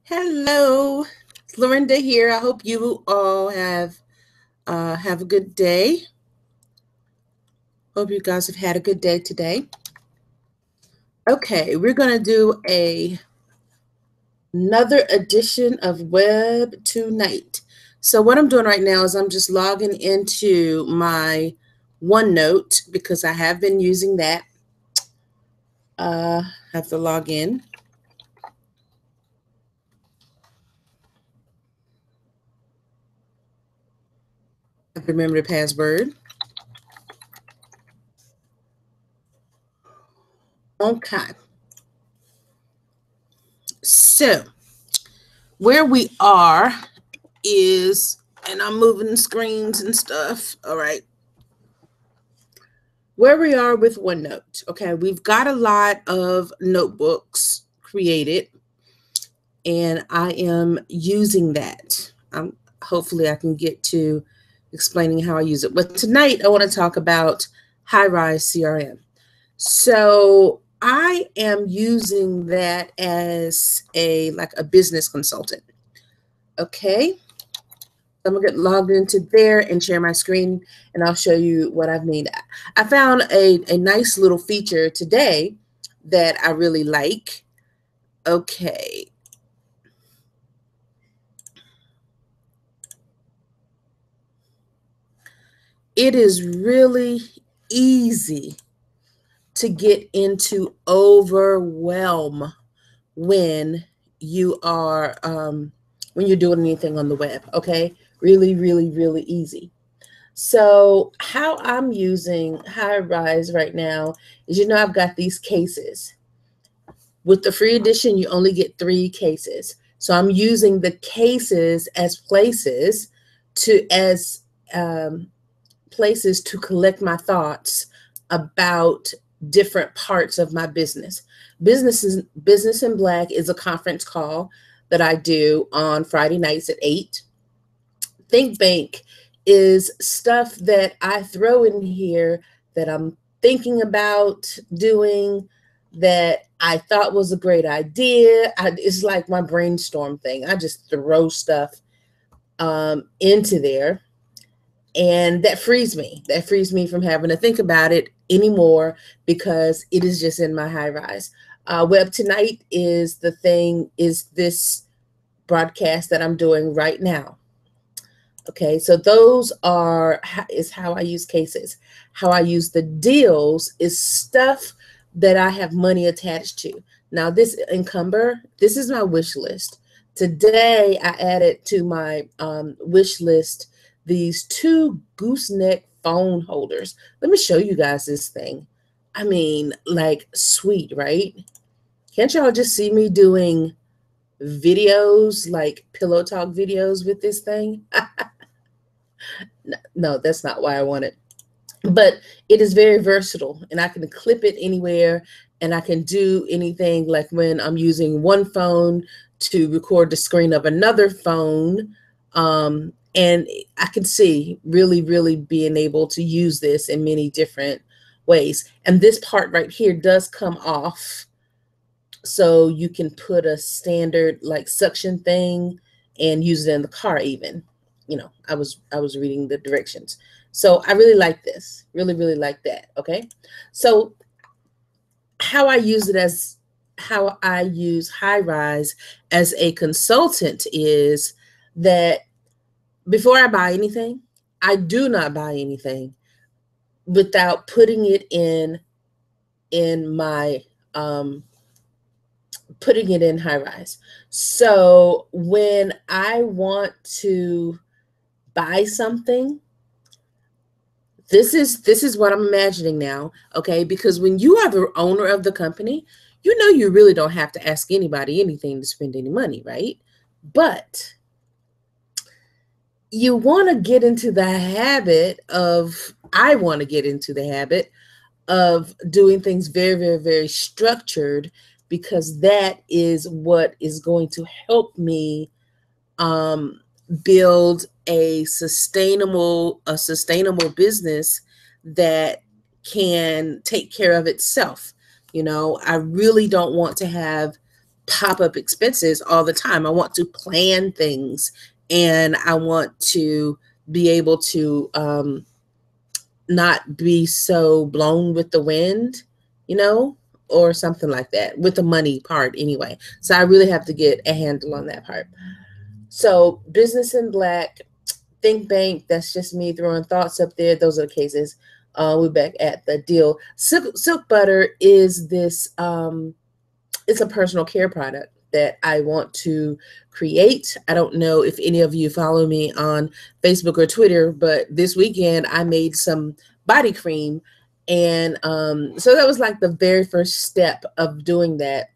Hello, it's Lorinda here. I hope you all have a good day. Hope you guys have had a good day today. Okay, we're gonna do another edition of Web to Nite. So what I'm doing right now is I'm just logging into my OneNote because I have been using that. I have to log in. I have to remember the password. Okay. So where we are is, and I'm moving screens and stuff. All right. Where we are with OneNote. Okay, we've got a lot of notebooks created, and I am using that. Hopefully, I can get to explaining how I use it. But tonight, I want to talk about Highrise CRM. So I am using that as a business consultant. Okay. I'm gonna get logged into there and share my screen, and I'll show you what I've made. I found a nice little feature today that I really like. Okay. It is really easy to get into overwhelm when you are when you're doing anything on the web. Okay, really, really, really easy. So how I'm using Highrise right now is, I've got these cases. With the free edition, you only get 3 cases. So I'm using the cases as places places to collect my thoughts about different parts of my business. Business in Black is a conference call that I do on Friday nights at 8. Think Bank is stuff that I throw in here that I'm thinking about doing, that I thought was a great idea. It's like my brainstorm thing. I just throw stuff into there, and that frees me. That frees me from having to think about it anymore because it is just in my Highrise. Web Tonight is this broadcast that I'm doing right now. Okay, so those is how I use cases. How I use the deals is stuff that I have money attached to. Now this encumber, this is my wish list. Today I added to my wish list these 2 gooseneck phone holders. Let me show you guys this thing. I mean, like, sweet, right? Can't y'all just see me doing videos, like pillow talk videos with this thing? No, that's not why I want it. But it is very versatile, and I can clip it anywhere, and I can do anything, like when I'm using one phone to record the screen of another phone. And I can see really, really being able to use this in many different ways. And this part right here does come off, so you can put a standard like suction thing and use it in the car even. I was reading the directions. So I really like this, really, really like that. Okay. So how I use Highrise as a consultant is that before I buy anything, I do not buy anything without putting it in my putting it in Highrise. So when I want to buy something, this is what I'm imagining now, okay? Because when you are the owner of the company, you really don't have to ask anybody anything to spend any money, right? But you want to get into the habit of, I want to get into the habit of doing things very, very, very structured, because that is what is going to help me build a sustainable business that can take care of itself. I really don't want to have pop-up expenses all the time. I want to plan things, and I want to be able to not be so blown with the wind, you know, or something like that, with the money part anyway. So I really have to get a handle on that part. So business in black, think bank, that's just me throwing thoughts up there. Those are the cases. We're back at the deal. Silk butter is this, it's a personal care product that I want to create. I don't know if any of you follow me on Facebook or Twitter, but this weekend I made some body cream. And so that was like the very first step of doing that.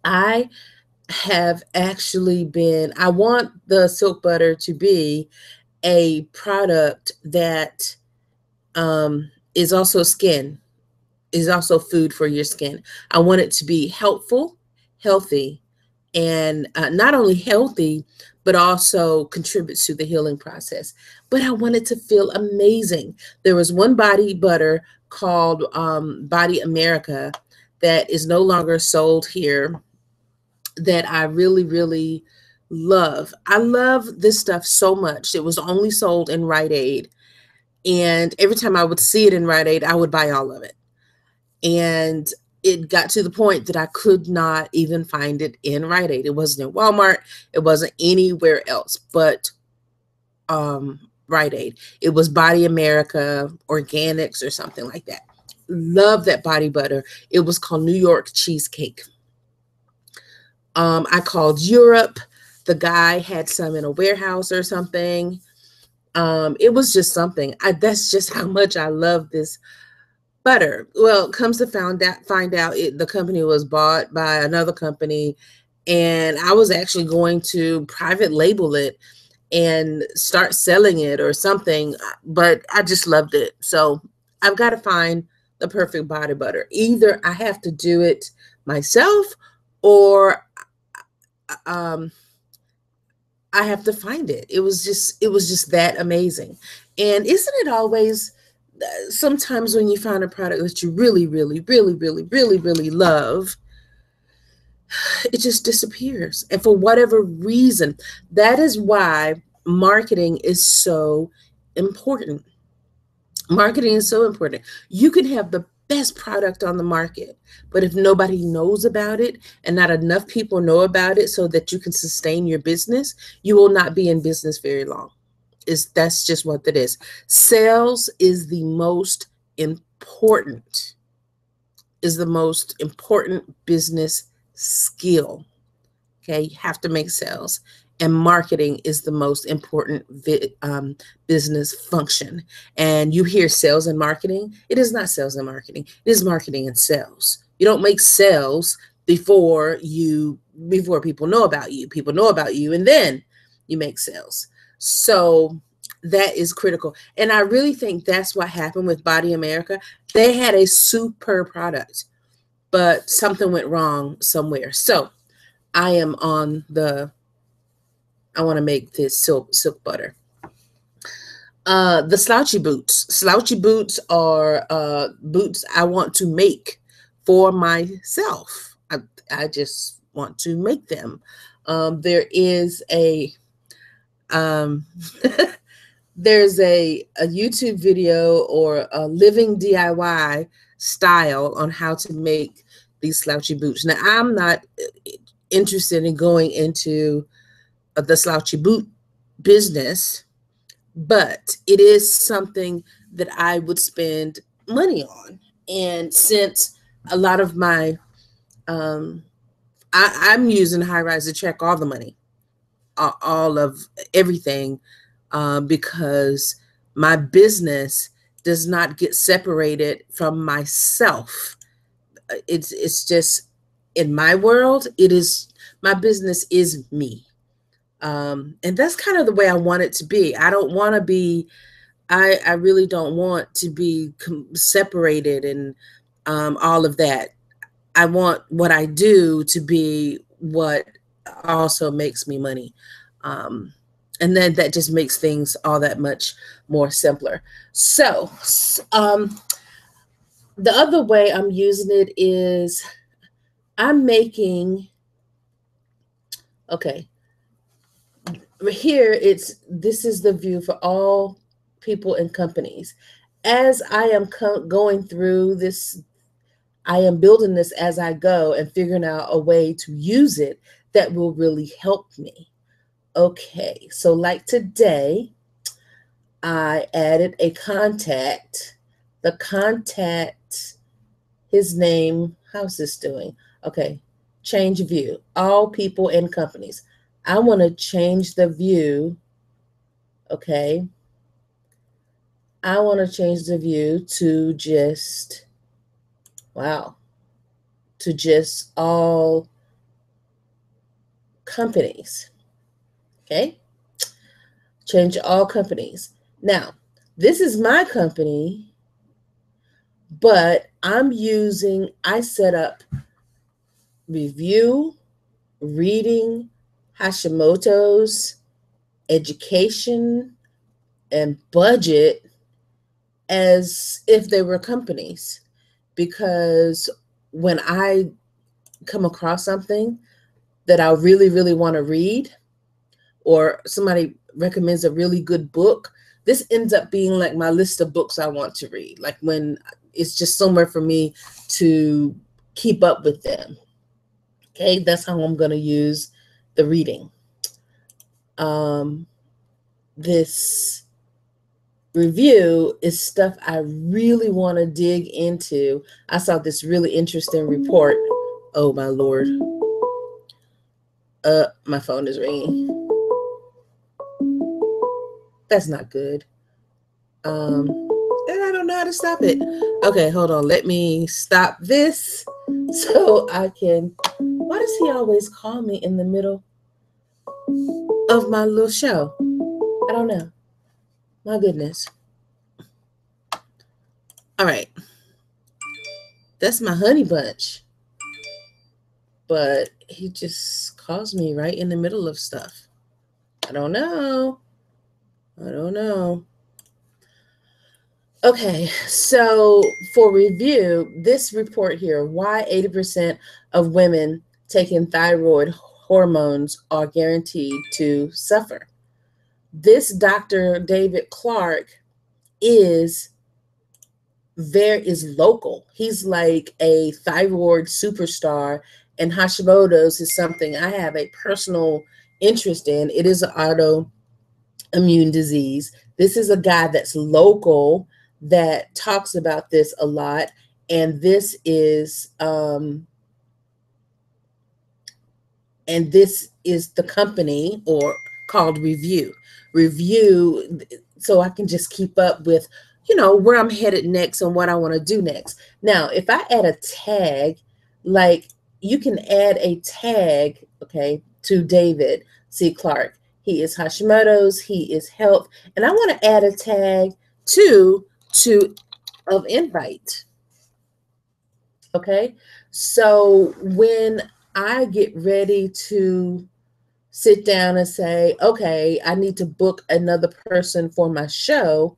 I have actually been, I want the silk butter to be a product that is also skin, is also food for your skin. I want it to be helpful, healthy, and not only healthy, but also contributes to the healing process. But I want it to feel amazing. There was one body butter called Body America that is no longer sold here that I really, really love. I love this stuff so much. It was only sold in Rite Aid. And every time I would see it in Rite Aid, I would buy all of it. And it got to the point that I could not even find it in Rite Aid. It wasn't in Walmart. It wasn't anywhere else but Rite Aid. It was Body America Organics or something like that. Love that body butter. It was called New York Cheesecake. I called Europe. The guy had some in a warehouse or something. It was just something. That's just how much I love this butter. Well, comes to find out the company was bought by another company, and I was actually going to private label it and start selling it or something, but I just loved it. So I've got to find the perfect body butter. Either I have to do it myself, or I have to find it. It was just that amazing. And isn't it always, sometimes when you find a product that you really, really, really, really, really, really love, it just disappears. And for whatever reason, that is why marketing is so important. Marketing is so important. You can have the best product on the market, but if nobody knows about it and not enough people know about it so that you can sustain your business, you will not be in business very long. That's just what it is. Sales is the most important, business skill. Okay, you have to make sales. And marketing is the most important business function. And you hear sales and marketing. It is not sales and marketing. It is marketing and sales. You don't make sales before people know about you. People know about you, and then you make sales. So that is critical. And I really think that's what happened with Body America. They had a super product, but something went wrong somewhere. So I want to make this silk butter. The slouchy boots. Slouchy boots are boots I want to make for myself. I just want to make them. There is a there's a YouTube video or a living DIY style on how to make these slouchy boots. Now, I'm not interested in going into the slouchy boot business, but it is something that I would spend money on. And since a lot of my, I'm using Highrise to track all the money, all of everything, because my business does not get separated from myself. It's just, in my world, my business is me. And that's kind of the way I want it to be. I don't want to be, I really don't want to be separated and all of that. I want what I do to be what also makes me money. And then that just makes things all that much more simpler. So the other way I'm using it is I'm making Okay. Here, this is the view for all people and companies. As I am going through this, I am building this as I go and figuring out a way to use it that will really help me. Okay, so like today, I added a contact. The contact, his name, how's this doing? Okay, change view, all people and companies. I want to change the view. Okay, I want to change the view to just, wow, to just all companies. Okay, change all companies. Now, this is my company, but I set up review, reading, Hashimoto's, education, and budget as if they were companies. Because when I come across something that I really, really want to read, or somebody recommends a really good book, this ends up being like my list of books I want to read. Like when it's just somewhere for me to keep up with them. Okay, that's how I'm going to use the reading. This review is stuff I really want to dig into. I saw this really interesting report. Oh my Lord. My phone is ringing. That's not good. And I don't know how to stop it. Okay, hold on. Let me stop this so I can. Why does he always call me in the middle of my little show? I don't know. My goodness. All right. That's my honey bunch. But he just calls me right in the middle of stuff. I don't know. Okay, so for review, this report here, why 80% of women taking thyroid hormones are guaranteed to suffer. This Dr. David Clark is local. He's like a thyroid superstar, and Hashimoto's is something I have a personal interest in. It is an autoimmune disease. This is a guy that's local that talks about this a lot, and this is the company or called Review. So I can just keep up with, where I'm headed next and what I want to do next. Now, if I add a tag, like you can add a tag, okay, to David C. Clark. He is Hashimoto's, he is health, and I want to add a tag to invite. Okay, so when I get ready to sit down and say, okay, I need to book another person for my show,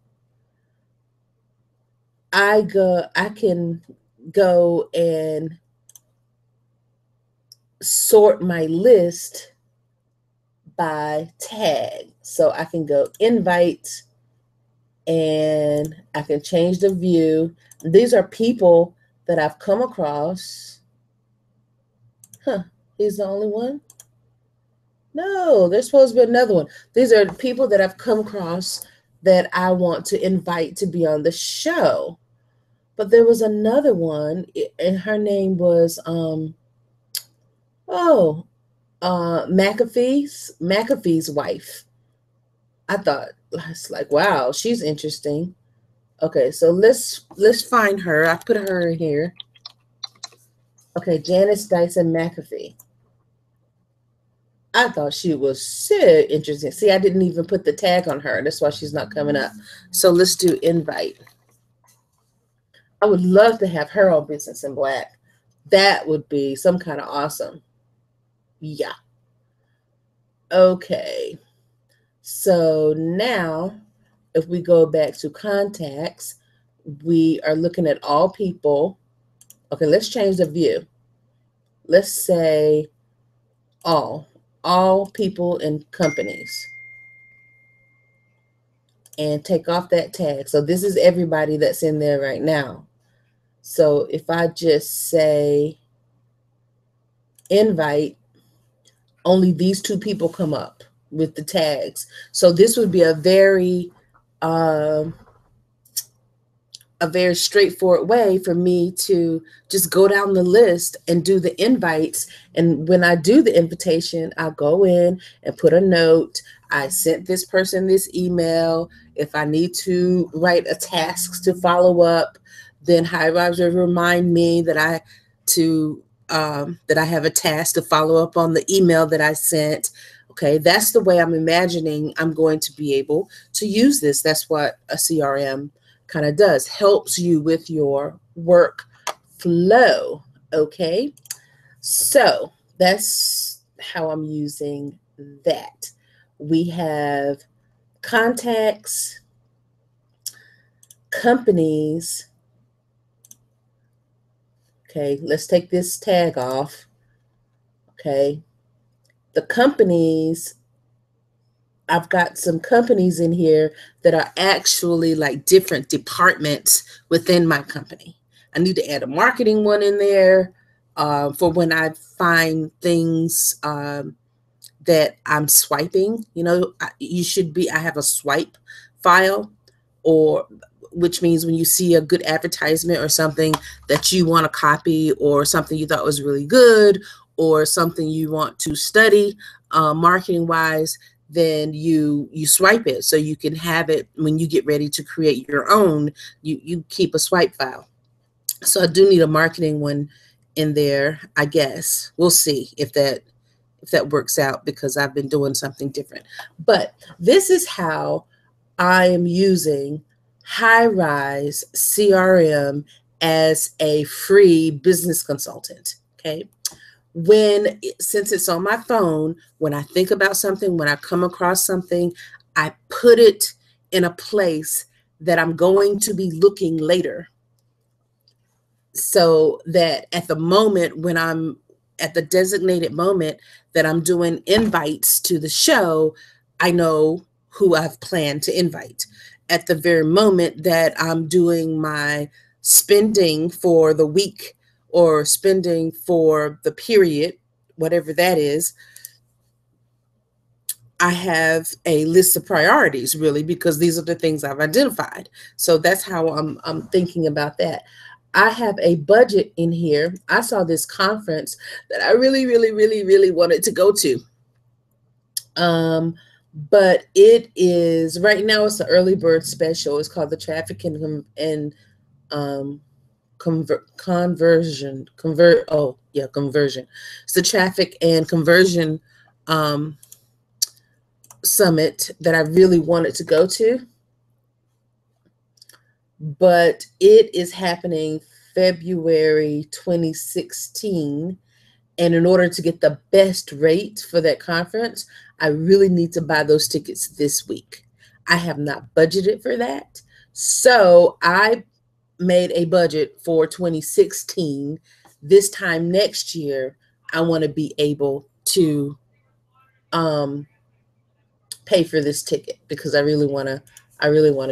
I can go and sort my list by tag. So I can go invite and I can change the view. These are people that I've come across. He's the only one? No, there's supposed to be another one. These are people that I've come across that I want to invite to be on the show. But there was another one, and her name was McAfee's wife. I thought, it's like, wow, she's interesting. Okay, so let's find her. I put her in here. Okay, Janice Dyson McAfee. I thought she was so interesting. See, I didn't even put the tag on her. That's why she's not coming up. So let's do invite. I would love to have her on Business in Black. That would be some kind of awesome. Yeah. Okay. So now, if we go back to contacts, we are looking at all people. Okay, let's change the view. Let's say all. all people and companies, and take off that tag. So this is everybody that's in there right now. So if I just say invite, only these two people come up with the tags. So this would be a very straightforward way for me to just go down the list and do the invites. And when I do the invitation, I'll go in and put a note. I sent this person this email. If I need to write a task to follow up, then Highrise will remind me that I have a task to follow up on the email that I sent. Okay, that's the way I'm imagining I'm going to be able to use this. That's what a CRM kind of does, helps you with your work flow. Okay, so that's how I'm using that. We have contacts, companies. Okay, let's take this tag off. Okay, the companies, I've got some companies in here that are actually like different departments within my company. I need to add a marketing one in there for when I find things that I'm swiping. You know, I have a swipe file, or which means when you see a good advertisement or something that you want to copy, or something you thought was really good, or something you want to study marketing wise, then you swipe it so you can have it when you get ready to create your own. You keep a swipe file. So I do need a marketing one in there, I guess. We'll see if that works out, because I've been doing something different. But this is how I am using Highrise CRM as a free business consultant. Okay. Since it's on my phone, when I think about something, when I come across something, I put it in a place that I'm going to be looking later, so that at the moment, when I'm at the designated moment that I'm doing invites to the show, I know who I've planned to invite. At the very moment that I'm doing my spending for the week, or spending for the period, whatever that is, I have a list of priorities, really, because these are the things I've identified. So that's how I'm thinking about that. I have a budget in here. I saw this conference that I really, really, really, really wanted to go to. But it is, right now, it's the early bird special. It's called the Traffic and Conversion. It's the Traffic and Conversion Summit that I really wanted to go to. But it is happening February 2016. And in order to get the best rate for that conference, I really need to buy those tickets this week. I have not budgeted for that. So I made a budget for 2016. This time next year, I want to be able to pay for this ticket, because I really want to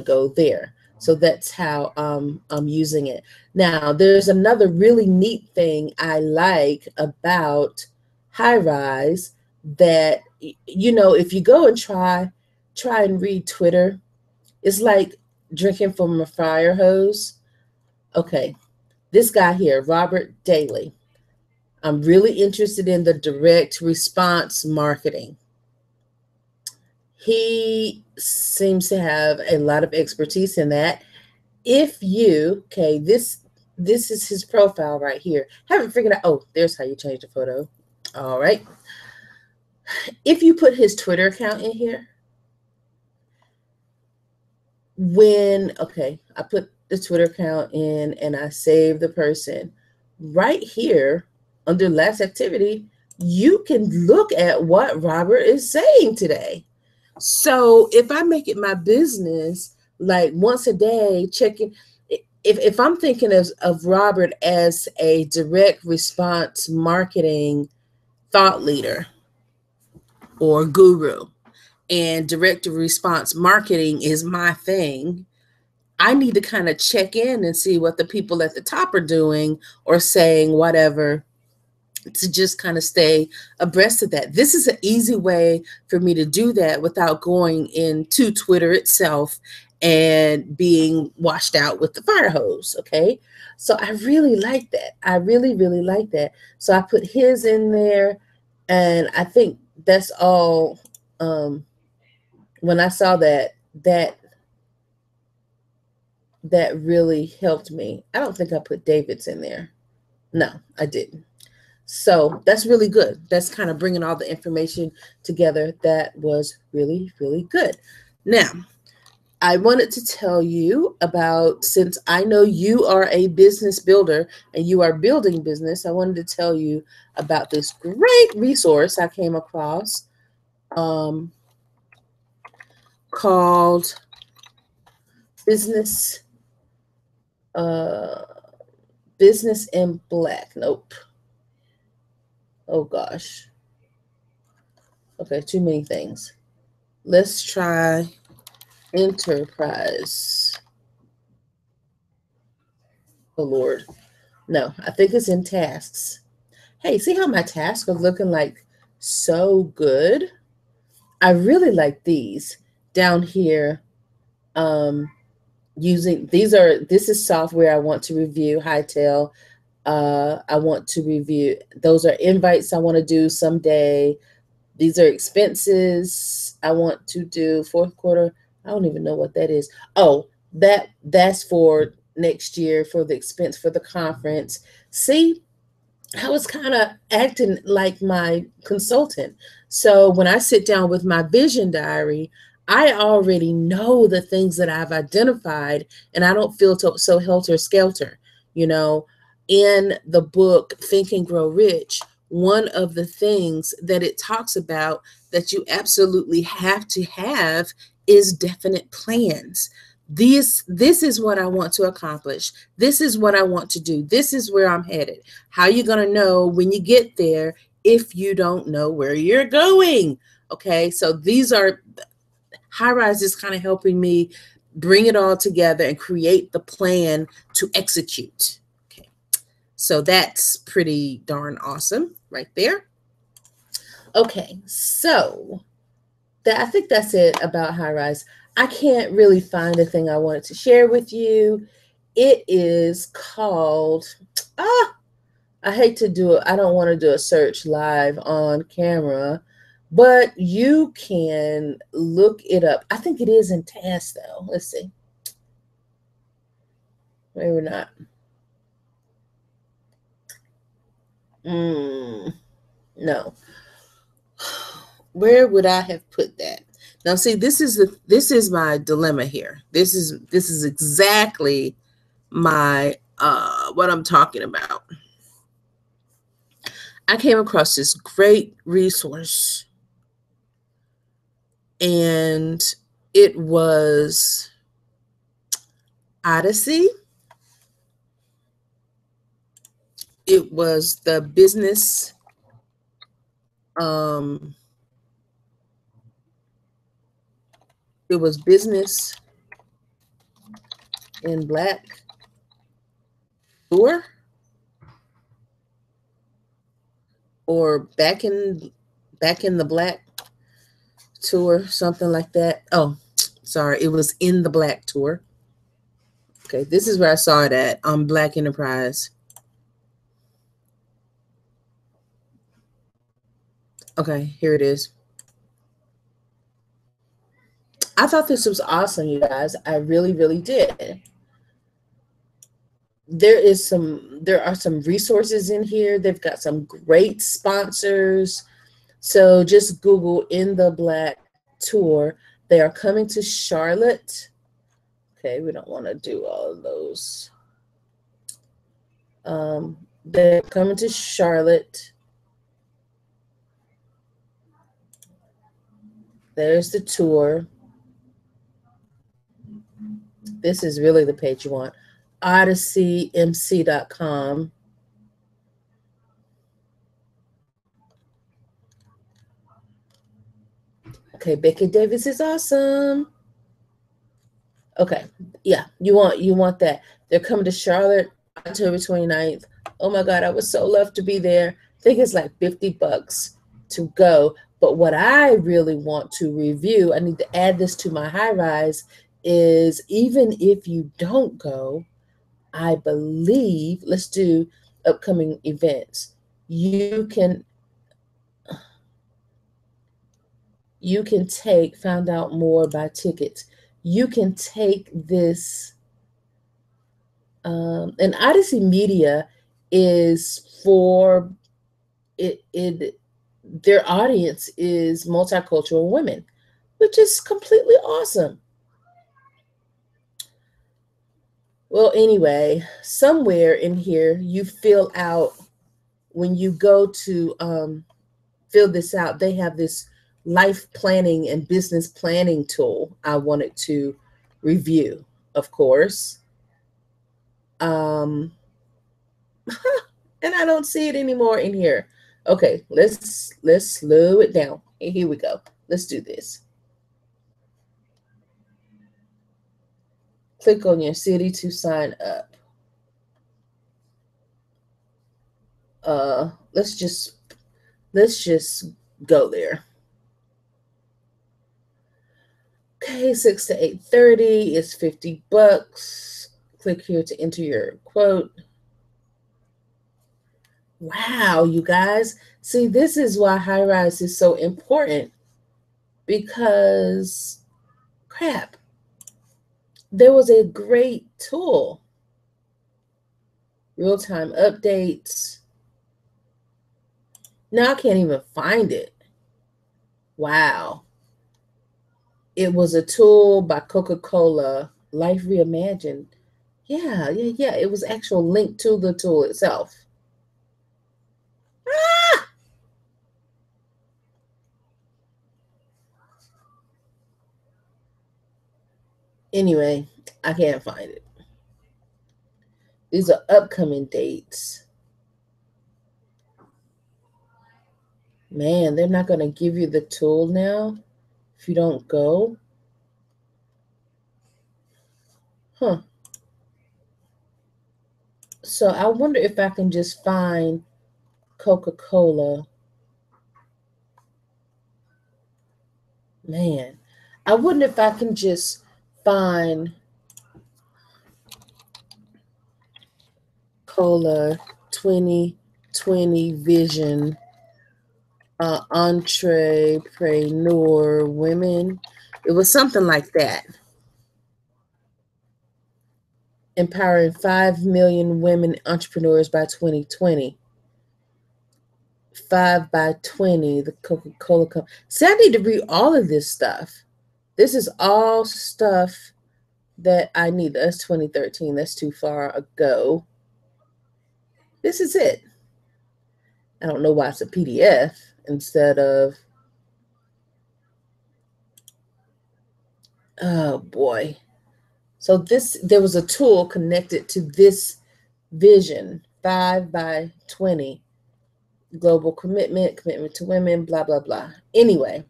go there. So that's how I'm using it. Now, there's another really neat thing I like about Highrise, that, you know, if you go and try and read Twitter, it's like drinking from a fire hose. Okay, this guy here, Robert Daly, I'm really interested in the direct response marketing. He seems to have a lot of expertise in that. This is his profile right here. Haven't figured out, oh, there's how you change the photo. All right. If you put his Twitter account in here, I put the Twitter account in and I save the person. Right here, under last activity, you can look at what Robert is saying today. So if I make it my business, like once a day, checking, if I'm thinking of Robert as a direct response marketing thought leader, or guru, and direct response marketing is my thing, I need to kind of check in and see what the people at the top are doing or saying, whatever, to just kind of stay abreast of that. This is an easy way for me to do that without going into Twitter itself and being washed out with the fire hose. Okay. So I really like that. I really, really like that. So I put his in there, and I think that's all. When I saw that really helped me. I don't think I put David's in there. No, I didn't. So that's really good. That's kind of bringing all the information together. That was really, really good. Now, I wanted to tell you about, since I know you are a business builder and you are building business, I wanted to tell you about this great resource I came across called Business in Black. Nope. Oh gosh. Okay, too many things. Let's try Enterprise. Oh Lord. No, I think it's in tasks. Hey, see how my tasks are looking like so good? I really like these down here. This is software I want to review, Hightail. I want to review. Those are invites I want to do someday. These are expenses I want to do fourth quarter. I don't even know what that is. Oh, that's for next year for the expense for the conference. See, I was kind of acting like my consultant. So when I sit down with my vision diary, I already know the things that I've identified, and I don't feel so helter-skelter. You know, in the book Think and Grow Rich, one of the things that it talks about that you absolutely have to have is definite plans. This is what I want to accomplish. This is what I want to do. This is where I'm headed. How are you going to know when you get there if you don't know where you're going? Okay, so these are Highrise is kind of helping me bring it all together and create the plan to execute. Okay, so that's pretty darn awesome right there. Okay, so I think that's it about Highrise. I can't really find a thing I wanted to share with you. It is called, I hate to do it. I don't want to do a search live on camera, but you can look it up. I think it is in TAS though. Let's see. Maybe not. No. Where would I have put that? Now, see, this is my dilemma here. This is exactly my what I'm talking about. I came across this great resource, and it was Odyssey. It was the business it was Business in Black tour, or back in the Black tour, something like that. Oh, sorry, it was in the Black tour. Okay, this is where I saw it at on Black Enterprise. Okay, here it is. I thought this was awesome, you guys. I really, really did. There are some resources in here. They've got some great sponsors. So just Google In the Black Tour. They are coming to Charlotte. Okay, we don't want to do all of those. They're coming to Charlotte. There's the tour. This is really the page you want. OdysseyMC.com. Okay, Becky Davis is awesome. Okay, yeah, you want that. They're coming to Charlotte October 29th. Oh my God, I would so love to be there. I think it's like $50 to go. But what I really want to review, I need to add this to my Highrise, is even if you don't go, I believe, let's do upcoming events. You can find out more by tickets. You can take this, and Odyssey Media is for it. Their audience is multicultural women, which is completely awesome. Well, anyway, somewhere in here you fill out, when you go to fill this out, they have this life planning and business planning tool I wanted to review, of course. And I don't see it anymore in here. Okay, let's slow it down. Here we go. Let's do this. Click on your city to sign up. Let's just go there. Okay, 6 to 8:30 is $50. Click here to enter your quote. Wow, you guys. See, this is why Highrise is so important, because crap, there was a great tool. Real-time updates. Now I can't even find it. Wow. It was a tool by Coca-Cola, Life Reimagined. Yeah. It was actual link to the tool itself. Ah! Anyway, I can't find it. These are upcoming dates. Man, they're not going to give you the tool now if you don't go. Huh. So I wonder if I can just find Coca-Cola. Man, I wonder if I can just find Cola 2020 Vision entrepreneur women. It was something like that. Empowering 5 million women entrepreneurs by 2020. 5 by 20, the Coca-Cola company. See, I need to read all of this stuff. This is all stuff that I need. That's 2013. That's too far ago. This is it. I don't know why it's a PDF instead of, oh boy. So there was a tool connected to this vision, 5 by 20, global commitment to women, blah, blah, blah. Anyway,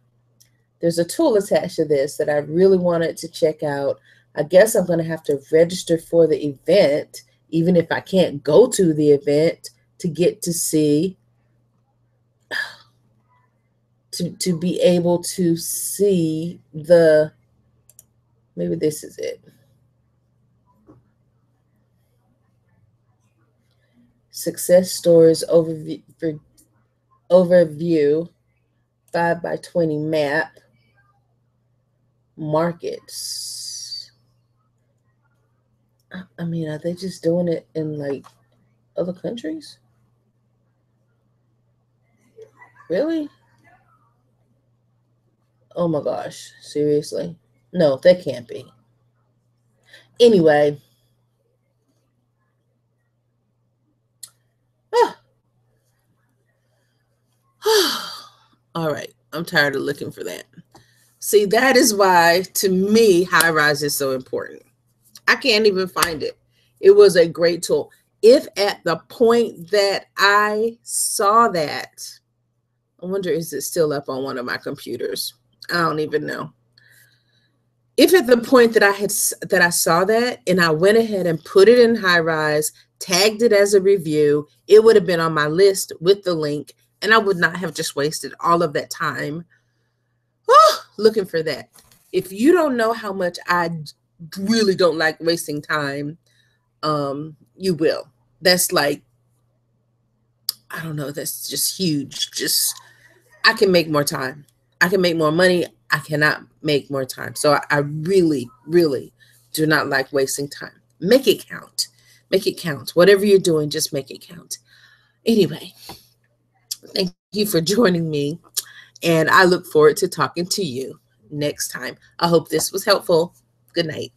there's a tool attached to this that I really wanted to check out. I guess I'm going to have to register for the event, even if I can't go to the event, to get to see, to be able to see the, maybe this is it. Success stories overview 5 by 20 map, markets. I mean, are they just doing it in like other countries? Really? Oh my gosh, seriously? No, that can't be. Anyway. All right, I'm tired of looking for that. See, that is why, to me, Highrise is so important. I can't even find it. It was a great tool. If at the point that I saw that, I wonder, is it still up on one of my computers? I don't even know. If at the point that I saw that and I went ahead and put it in Highrise, tagged it as a review, it would have been on my list with the link, and I would not have just wasted all of that time looking for that. If you don't know how much I really don't like wasting time, you will. That's like, I don't know, that's just huge. Just, I can make more time. I can make more money. I cannot make more time. So I really, really do not like wasting time. Make it count. Make it count. Whatever you're doing, just make it count. Anyway, thank you for joining me. And I look forward to talking to you next time. I hope this was helpful. Good night.